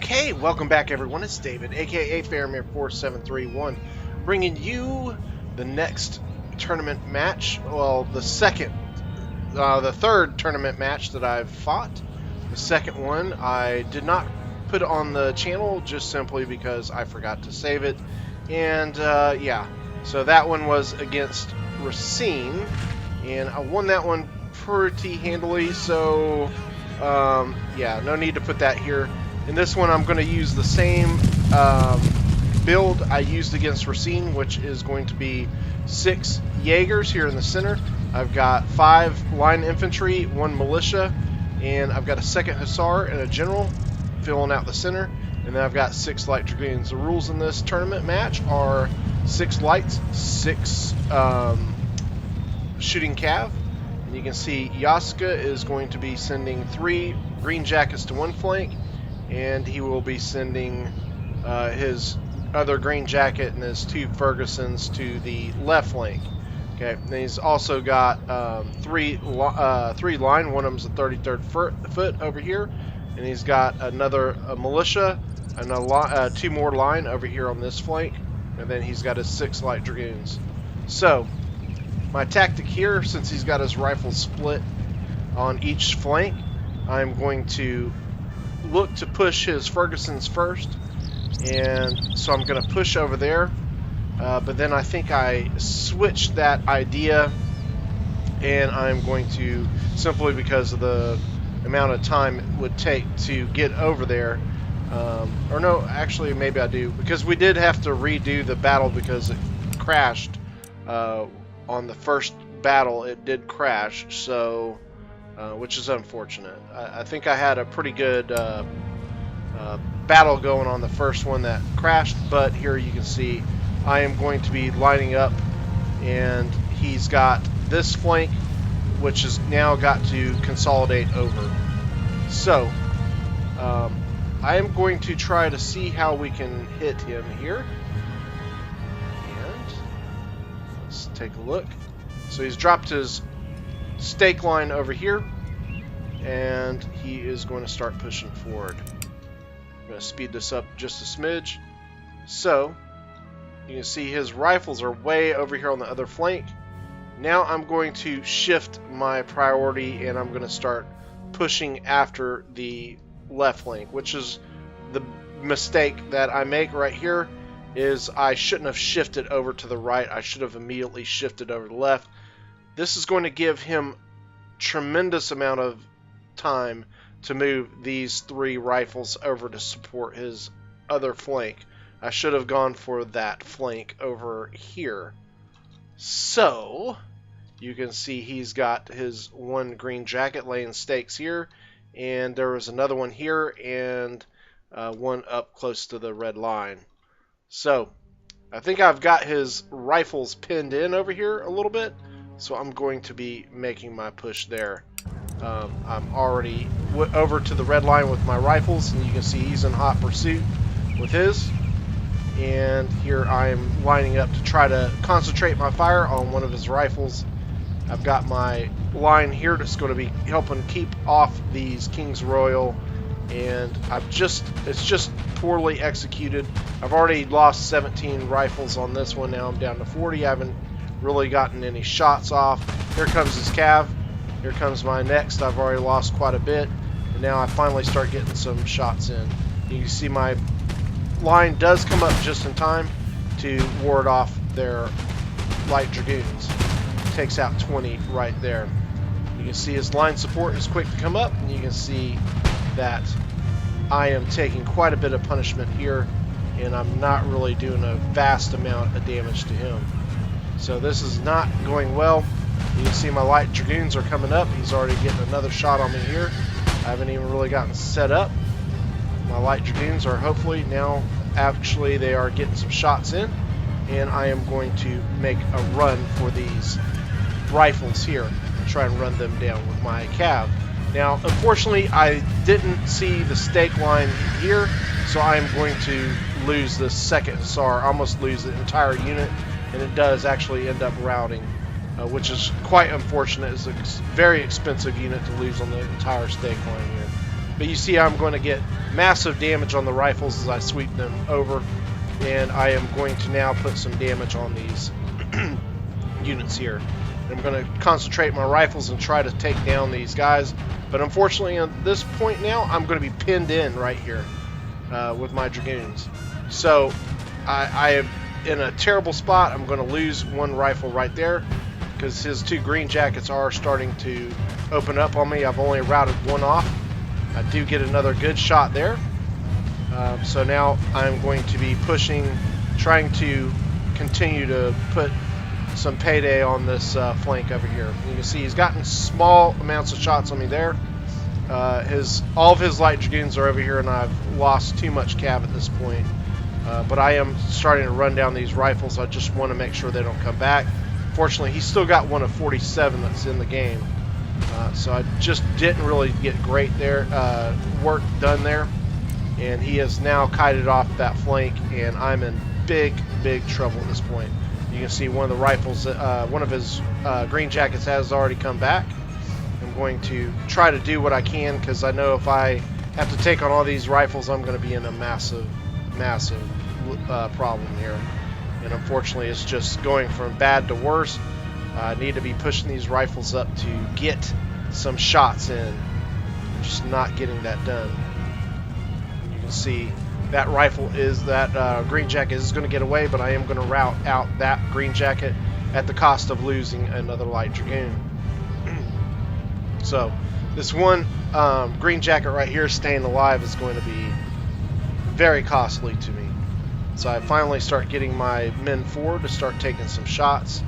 Okay, welcome back everyone. It's David, aka FARAMIR4731, bringing you the next tournament match. Well, the third tournament match that I've fought. The second one I did not put on the channel just simply because I forgot to save it. And yeah, so that one was against Racine, and I won that one pretty handily. So yeah, no need to put that here. In this one, I'm going to use the same build I used against Racine, which is going to be 6 Jaegers here in the center. I've got 5 line infantry, 1 militia, and I've got a 2nd hussar and a general filling out the center. And then I've got 6 light dragoons. The rules in this tournament match are 6 lights, 6 shooting cav. And you can see Yasika is going to be sending 3 green jackets to one flank, and he will be sending his other green jacket and his 2 Fergusons to the left flank. Okay, and he's also got 3 line. One of them's a 33rd foot over here, and he's got another militia and 2 more line over here on this flank, and then he's got his 6 light dragoons. So my tactic here, since he's got his rifles split on each flank, I'm going to look to push his Fergusons first, and so I'm going to push over there, but then I think I switched that idea, and I'm going to, simply because of the amount of time it would take to get over there, or no, actually maybe I do, because we did have to redo the battle because it crashed on the first battle. It did crash, so which is unfortunate. I think I had a pretty good battle going on the first one that crashed, but here you can see I am going to be lining up, and he's got this flank, which has now got to consolidate over. So I am going to try to see how we can hit him here, and let's take a look. So he's dropped his stake line over here, and he is going to start pushing forward. I'm going to speed this up just a smidge. So you can see his rifles are way over here on the other flank. Now I'm going to shift my priority, and I'm going to start pushing after the left flank, which is the mistake that I make right here, is I shouldn't have shifted over to the right. I should have immediately shifted over to the left. This is going to give him tremendous amount of time to move these 3 rifles over to support his other flank. I should have gone for that flank over here. So you can see he's got his 1 green jacket laying stakes here, and there was another one here, and one up close to the red line. So I think I've got his rifles pinned in over here a little bit, so I'm going to be making my push there. I'm already over to the red line with my rifles, and you can see he's in hot pursuit with his. And here I am lining up to try to concentrate my fire on one of his rifles. I've got my line here that's going to be helping keep off these King's Royal, and it's just poorly executed. I've already lost 17 rifles on this one. Now I'm down to 40. I haven't really gotten any shots off. Here comes his cav. Here comes my next. I've already lost quite a bit, and now I finally start getting some shots in. You can see my line does come up just in time to ward off their light dragoons. Takes out 20 right there. You can see his line support is quick to come up, and you can see that I am taking quite a bit of punishment here, and I'm not really doing a vast amount of damage to him. So this is not going well. You can see my light dragoons are coming up. He's already getting another shot on me here. I haven't even really gotten set up. My light dragoons are hopefully now, actually they are getting some shots in, and I am going to make a run for these rifles here and try and run them down with my cav. Now unfortunately I didn't see the stake line here, so I am going to lose the 2nd hussar, almost lose the entire unit, and it does actually end up routing, which is quite unfortunate. It's a very expensive unit to lose on the entire stake line here. But you see I'm going to get massive damage on the rifles as I sweep them over, and I am going to now put some damage on these units here. I'm going to concentrate my rifles and try to take down these guys, but unfortunately at this point now I'm going to be pinned in right here with my dragoons. So I am in a terrible spot. I'm going to lose one rifle right there because his two green jackets are starting to open up on me. I've only routed one off. I do get another good shot there. So now I'm going to be pushing, trying to continue to put some payday on this flank over here. You can see he's gotten small amounts of shots on me there. All of his light dragoons are over here, and I've lost too much cav at this point. But I am starting to run down these rifles. I just want to make sure they don't come back. Fortunately, he's still got one of 47 that's in the game. So I just didn't really get great there work done there. And he has now kited off that flank, and I'm in big trouble at this point. You can see one of the rifles, one of his green jackets has already come back. I'm going to try to do what I can, because I know if I have to take on all these rifles, I'm going to be in a massive problem here. And unfortunately, it's just going from bad to worse. I need to be pushing these rifles up to get some shots in. Just not getting that done. You can see that rifle is, that green jacket is going to get away, but I am going to rout out that green jacket at the cost of losing another light dragoon. So this one green jacket right here staying alive is going to be very costly to me. So I finally start getting my men forward to start taking some shots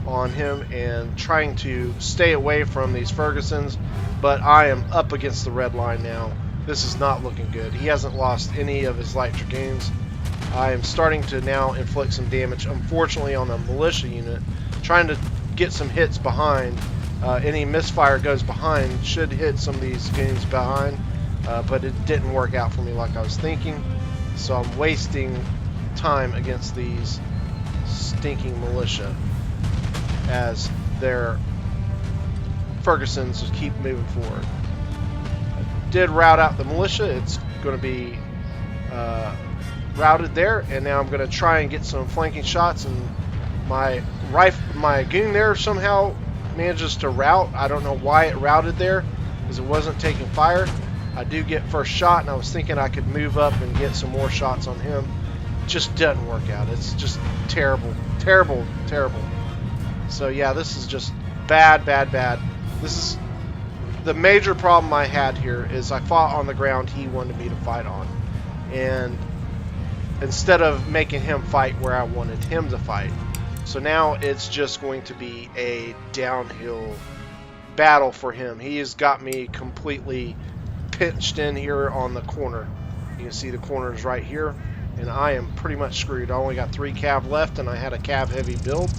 on him and trying to stay away from these Fergusons, but I am up against the red line now. This is not looking good. He hasn't lost any of his light dragoons. I am starting to now inflict some damage, unfortunately, on the militia unit, trying to get some hits behind. Any misfire goes behind should hit some of these goons behind, but it didn't work out for me like I was thinking. So I'm wasting time against these stinking militia as their Fergusons just keep moving forward. I did rout out the militia. It's going to be routed there, and now I'm going to try and get some flanking shots, and my goon there somehow manages to rout. I don't know why it routed there, because it wasn't taking fire. I do get first shot, and I was thinking I could move up and get some more shots on him. Just doesn't work out. It's just terrible. So yeah, this is just bad. This is the major problem I had here. Is I fought on the ground he wanted me to fight on, and instead of making him fight where I wanted him to fight. So now it's just going to be a downhill battle for him. He has got me completely pinched in here on the corner. You can see the corner is right here, and I am pretty much screwed. I only got 3 cav left, and I had a cav heavy build,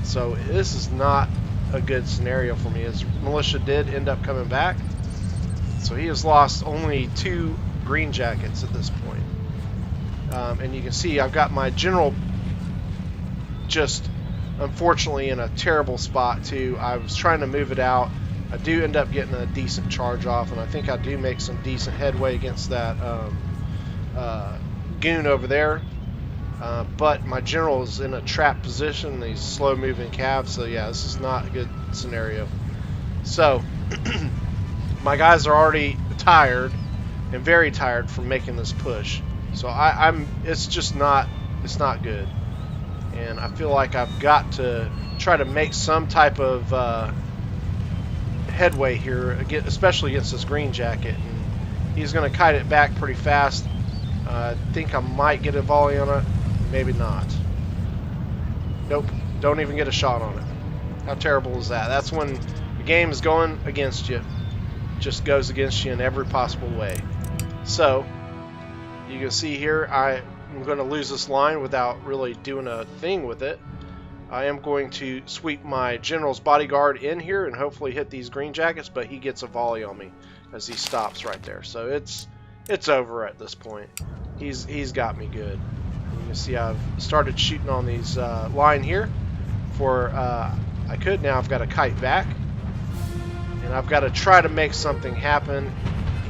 so this is not a good scenario for me. His militia did end up coming back, so he has lost only 2 green jackets at this point. And you can see I've got my general just unfortunately in a terrible spot too. I was trying to move it out. I do end up getting a decent charge off, and I think I do make some decent headway against that goon over there. But my general is in a trap position. He's slow moving cav, so yeah, this is not a good scenario. So my guys are already tired, and very tired from making this push. So it's just not, it's not good. And I feel like I've got to try to make some type of headway here, especially against this green jacket. And he's going to kite it back pretty fast. I think I might get a volley on it. Maybe not. Nope. Don't even get a shot on it. How terrible is that? That's when the game is going against you. Just goes against you in every possible way. So, you can see here, I'm going to lose this line without really doing a thing with it. I am going to sweep my general's bodyguard in here and hopefully hit these green jackets, but he gets a volley on me as he stops right there. So it's over at this point. He's got me good. And you can see I've started shooting on these line here for I could. Now I've got to kite back, and I've got to try to make something happen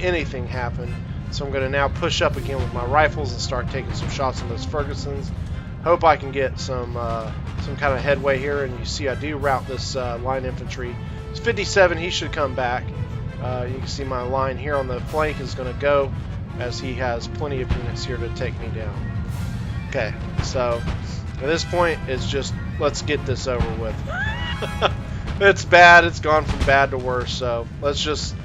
anything happen. So I'm going to now push up again with my rifles and start taking some shots on those Fergusons. Hope I can get some kind of headway here. And you see I do route this line infantry. It's 57. He should come back. You can see my line here on the flank is going to go, as he has plenty of units here to take me down. Okay, so at this point it's just let's get this over with. It's bad. It's gone from bad to worse. So let's just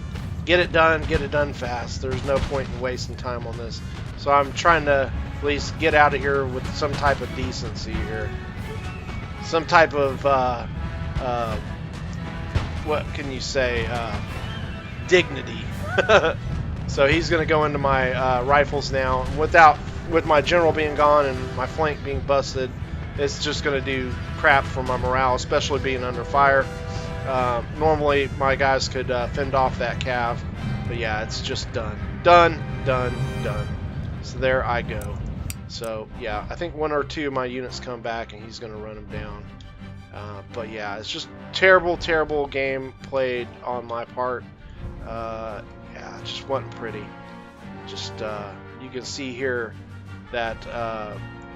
get it done fast. There's no point in wasting time on this. So I'm trying to at least get out of here with some type of decency here. Some type of, what can you say, dignity. So he's going to go into my rifles now. With my general being gone and my flank being busted, it's just going to do crap for my morale, especially being under fire. Normally my guys could fend off that cav, but yeah, it's just done. Done. So there I go. So yeah, I think 1 or 2 of my units come back and he's going to run them down. But yeah, it's just terrible game played on my part. Yeah, it just wasn't pretty. Just you can see here that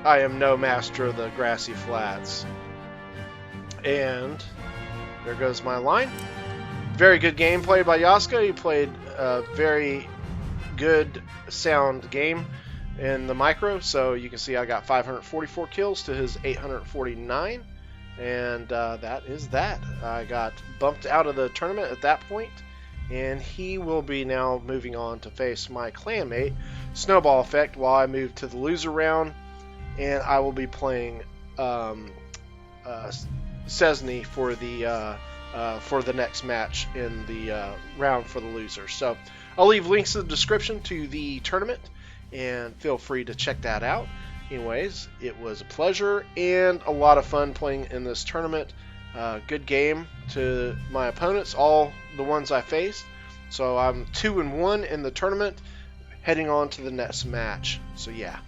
I am no master of the grassy flats. And there goes my line. Very good game played by Yasika. He played a very good, sound game in the micro. So you can see I got 544 kills to his 849. And that is that. I got bumped out of the tournament at that point. And he will be now moving on to face my clanmate, Snowball Effect, while I move to the loser round. And I will be playing Cesny for the next match in the round for the loser. So I'll leave links in the description to the tournament, and feel free to check that out. Anyways, it was a pleasure and a lot of fun playing in this tournament. Good game to my opponents, all the ones I faced. So I'm 2-1 in the tournament, heading on to the next match. So yeah.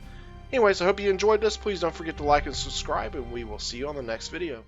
Anyways, I hope you enjoyed this. Please don't forget to like and subscribe, and we will see you on the next video.